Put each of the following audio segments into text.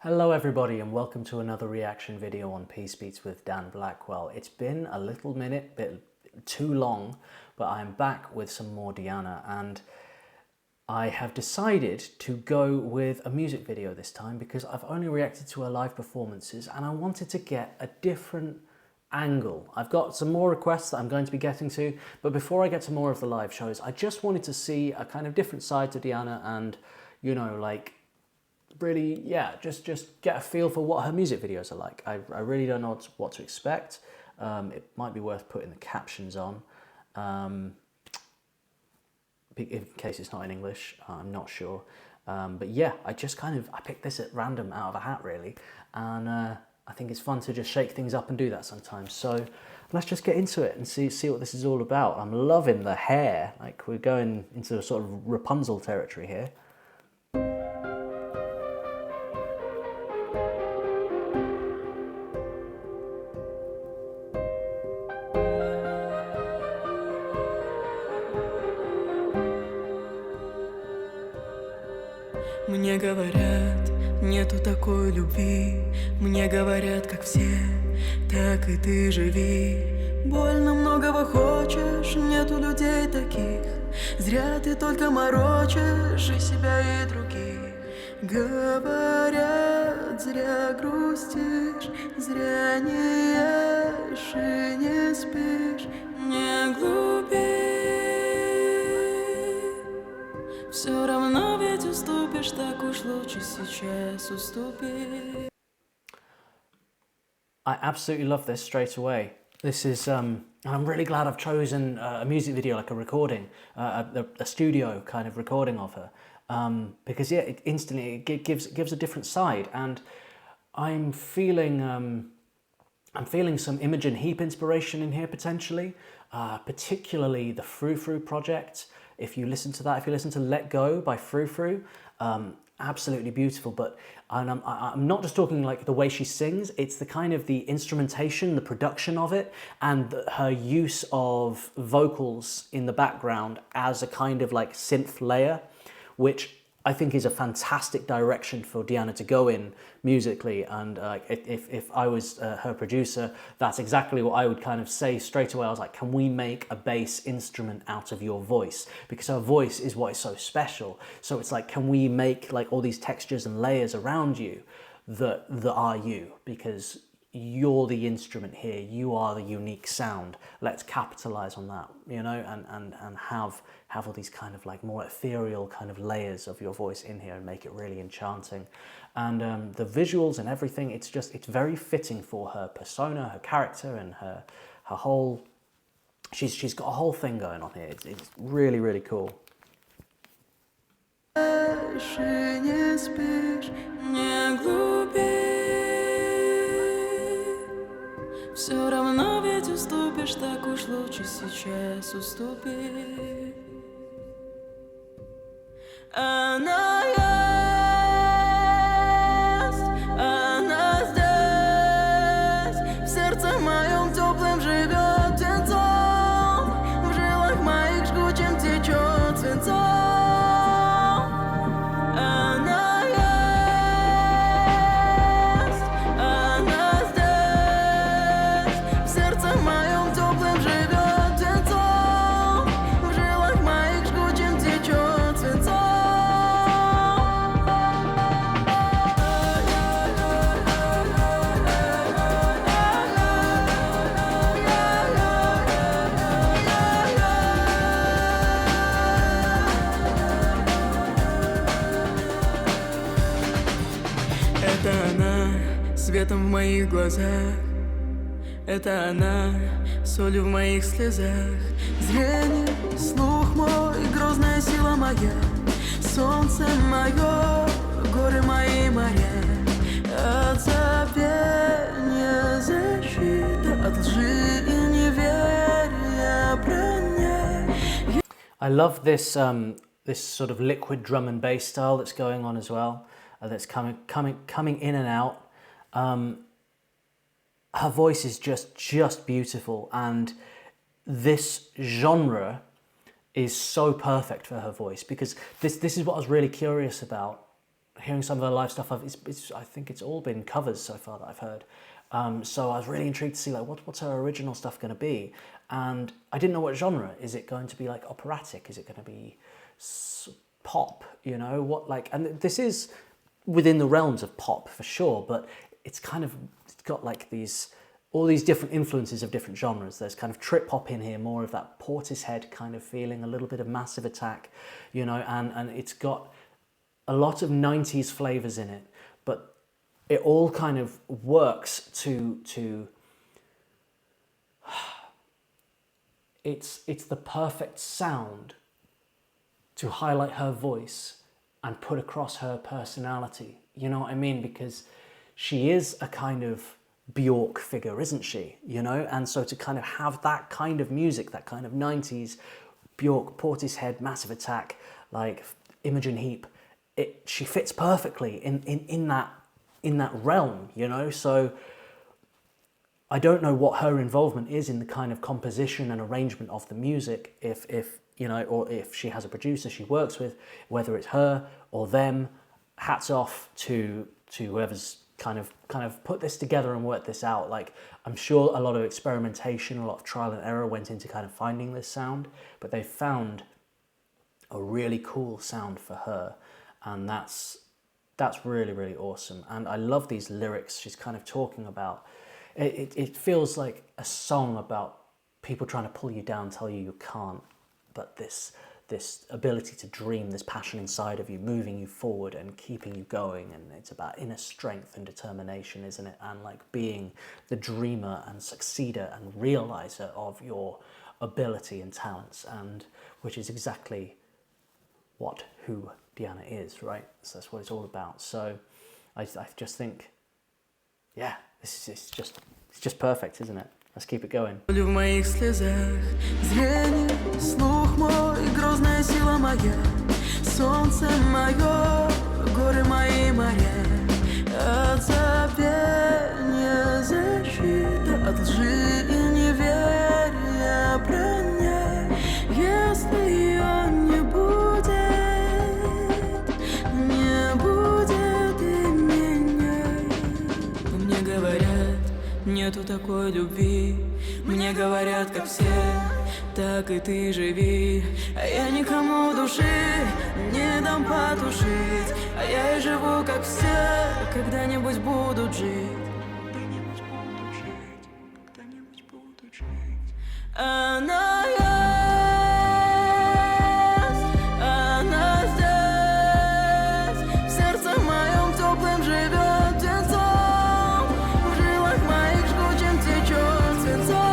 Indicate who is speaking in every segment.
Speaker 1: Hello everybody and welcome to another reaction video on Peace Beats with Dan Blackwell. It's been a little minute, bit too long, but I'm back with some more Diana and I have decided to go with a music video this time because I've only reacted to her live performances and I wanted to get a different angle. I've got some more requests that I'm going to be getting to, but before I get to more of the live shows, I just wanted to see a kind of different side to Diana and, you know, like, really, yeah, just get a feel for what her music videos are like. I really don't know what to expect. It might be worth putting the captions on, in case it's not in English. I'm not sure. But yeah, I picked this at random out of a hat, really. And I think it's fun to just shake things up and do that sometimes. So let's just get into it and see what this is all about. I'm loving the hair. Like, we're going into a sort of Rapunzel territory here.
Speaker 2: Мне говорят, нету такой любви. Мне говорят, как все, так и ты живи. Больно многого хочешь, нету людей таких. Зря ты только морочишь и себя, и других. Говорят, зря грустишь, зря не ешь и не спишь. Не глупи, все равно ведь уступишь, так уж лучше сейчас уступи.
Speaker 1: I absolutely love this straight away. This is, and I'm really glad I've chosen a music video, like a recording, a studio kind of recording of her, because yeah, it instantly gives a different side, and I'm feeling some Imogen Heap inspiration in here potentially, particularly the Frou Frou project. If you listen to that, if you listen to Let Go by Frou Frou, absolutely beautiful. But I'm not just talking like the way she sings, it's the kind of the instrumentation, the production of it, and her use of vocals in the background as a kind of like synth layer, which I think is a fantastic direction for Diana to go in musically. And if I was her producer, that's exactly what I would kind of say straight away. I was like, can we make a bass instrument out of your voice? Because her voice is what is so special. So it's like, can we make like all these textures and layers around you that are you? Because you're the instrument here, you are the unique sound. Let's capitalize on that, you know, and have all these kind of like more ethereal kind of layers of your voice in here and make it really enchanting. And the visuals and everything, it's very fitting for her persona, her character, and her whole, she's got a whole thing going on here. It's really, really cool.
Speaker 2: Все равно ведь уступишь, так уж лучше сейчас уступи. Она есть, она здесь, в сердце моем теплым живет птенцом, в жилах моих жгучим течет свинцом. Это она, светом в моих глазах. Это она, солью в моих слезах. Зрение, слух мой, грозная сила моя. Солнце мое, горы мои моря. От забвения защита, от лжи и неверия броня.
Speaker 1: I love this this sort of liquid drum and bass style that's going on as well. That's coming in and out. Her voice is just beautiful, and this genre is so perfect for her voice, because this is what I was really curious about hearing some of her live stuff, I think it's all been covers so far that I've heard. So I was really intrigued to see like what's her original stuff going to be, and I didn't know what genre. Is it going to be like operatic? Is it going to be pop? You know what like? And this is within the realms of pop for sure, but it's got like all these different influences of different genres. There's kind of trip hop in here, more of that Portishead kind of feeling, a little bit of Massive Attack, you know, and it's got a lot of 90s flavors in it, but it all kind of works to it's the perfect sound to highlight her voice and put across her personality. You know what I mean? Because she is a kind of Bjork figure, isn't she? You know, and so to kind of have that kind of music, that kind of 90s Bjork, Portishead, Massive Attack, like Imogen Heap, she fits perfectly in that realm, you know. So I don't know what her involvement is in the kind of composition and arrangement of the music, if you know, or if she has a producer she works with, whether it's her or them. Hats off to whoever's kind of put this together and worked this out. Like, I'm sure a lot of experimentation, a lot of trial and error went into kind of finding this sound, but they found a really cool sound for her, and that's really, really awesome. And I love these lyrics she's kind of talking about. It feels like a song about people trying to pull you down, tell you you can't, but this ability to dream, this passion inside of you, moving you forward and keeping you going. And it's about inner strength and determination, isn't it? And like being the dreamer and succeeder and realizer of your ability and talents, and which is exactly who Diana is, right? So that's what it's all about. So I just think, yeah, it's just perfect, isn't it? Let's keep it going.
Speaker 2: В моих слезах зрение, слух мой, грозная сила моя, солнце мое, горы мои моря, от забвения защита, от лжи и неверия броня. Если ее не будет и меня. Мне говорят, нету такой любви. Мне говорят, как все, так и ты живи. А я никому души не дам потушить. А я и живу, как все, когда-нибудь будут жить. Когда-нибудь будут жить. Она здесь, в сердце моем теплым живет птенцом, в жилах моих жгучим течет свинцом.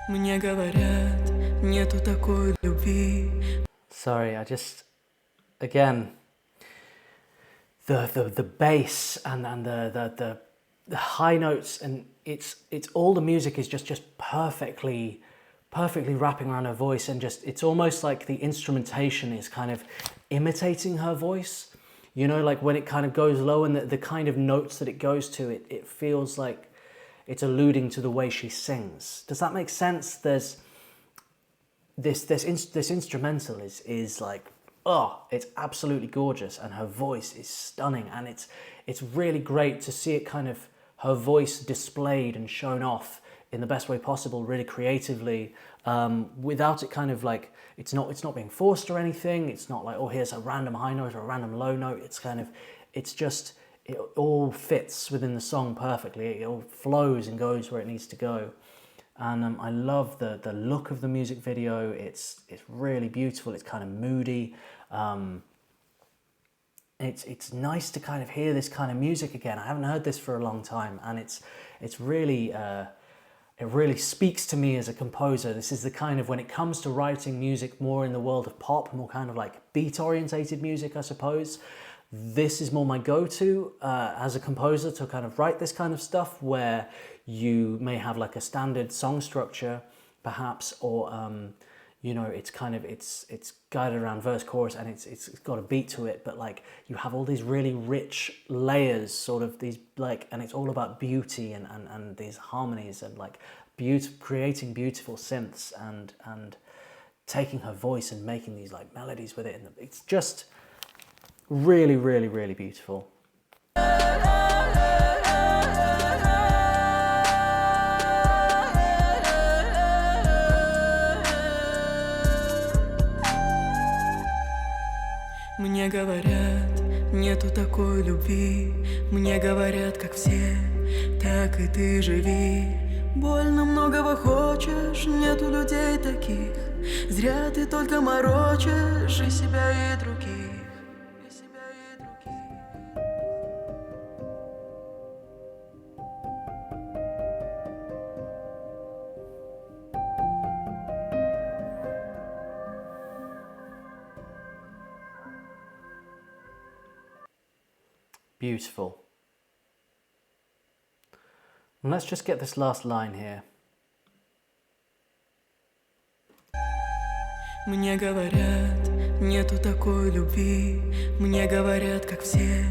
Speaker 2: Мне говорят, нету такой любви.
Speaker 1: Sorry, I just, again, the bass and the high notes, and it's all the music is just perfectly wrapping around her voice, and just it's almost like the instrumentation is kind of imitating her voice. You know, like when it kind of goes low and the kind of notes that it goes to, it feels like it's alluding to the way she sings. Does that make sense? There's this instrumental is like, oh, it's absolutely gorgeous, and her voice is stunning, and it's really great to see it kind of, her voice displayed and shown off in the best way possible, really creatively, without it kind of like, it's not being forced or anything. It's not like, oh, here's a random high note or a random low note. It's kind of, it's just, it all fits within the song perfectly. It all flows and goes where it needs to go. And I love the look of the music video. It's really beautiful. It's kind of moody. It's nice to kind of hear this kind of music again. I haven't heard this for a long time, and it's really it really speaks to me as a composer. This is the kind of, when it comes to writing music more in the world of pop, more kind of like beat-orientated music, I suppose, this is more my go-to as a composer, to kind of write this kind of stuff, where you may have like a standard song structure, perhaps, or you know, it's kind of, it's guided around verse, chorus, and it's got a beat to it, but like you have all these really rich layers, sort of these like, and it's all about beauty and these harmonies, and like creating beautiful synths, and taking her voice and making these like melodies with it, and it's just really, really, really beautiful.
Speaker 2: Мне говорят, нету такой любви. Мне говорят, как все, так и ты живи. Больно многого хочешь, нету людей таких. Зря ты только морочишь и себя, и других, и себя, и других.
Speaker 1: Beautiful. And let's just get this last line here.
Speaker 2: Мне говорят, нету такой любви. Мне говорят, как все.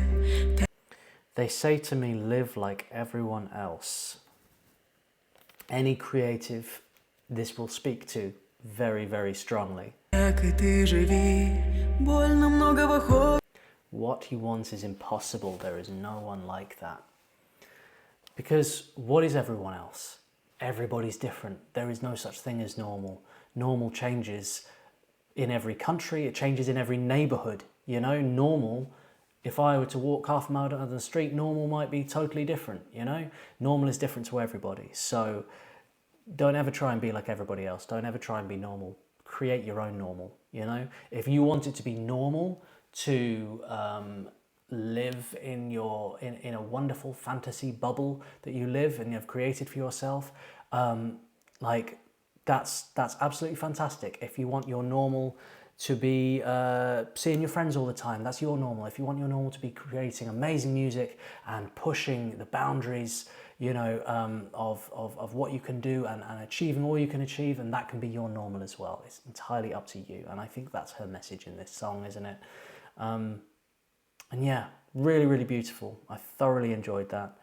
Speaker 1: They say to me, live like everyone else. Any creative, this will speak to very, very strongly.
Speaker 2: Так и ты живи. Больно многого хочешь.
Speaker 1: What he wants is impossible. There is no one like that. Because what is everyone else? Everybody's different. There is no such thing as normal. Normal changes in every country. It changes in every neighborhood. You know, normal, if I were to walk half a mile down the street, normal might be totally different, you know? Normal is different to everybody. So don't ever try and be like everybody else. Don't ever try and be normal. Create your own normal, you know? If you want it to be normal, to live in a wonderful fantasy bubble that you live and you've created for yourself, like that's absolutely fantastic. If you want your normal to be seeing your friends all the time, that's your normal. If you want your normal to be creating amazing music and pushing the boundaries, you know, of what you can do, and achieving all you can achieve, and that can be your normal as well. It's entirely up to you. And I think that's her message in this song, isn't it? And yeah, really, really beautiful. I thoroughly enjoyed that.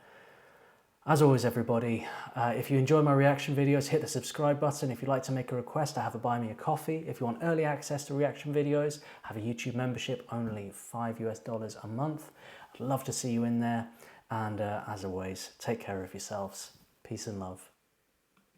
Speaker 1: As always, everybody, if you enjoy my reaction videos, hit the subscribe button. If you'd like to make a request, I have a buy me a coffee. If you want early access to reaction videos, I have a YouTube membership, only $5 a month. I'd love to see you in there. And as always, take care of yourselves. Peace and love.